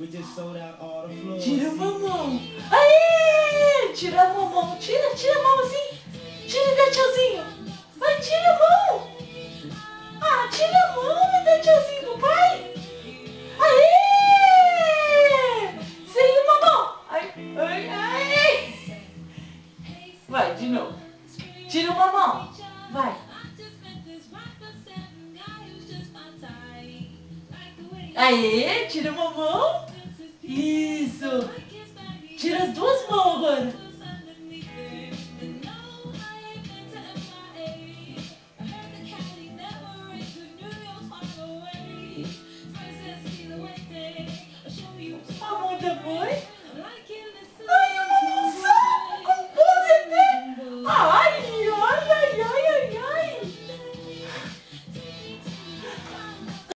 Tira a mamão. Aê! Tira a mamão. Tira a mão assim. Tira e dá tchauzinho. Vai, tira a mão. Ah, tira a mão e dá tchauzinho pro pai. Aê! Sem uma mão. Ai, ai, ai. Vai, de novo. Tira uma mão. Vai. Aê, tira uma mão. Isso. Tira as duas mãos agora. A mão da mãe.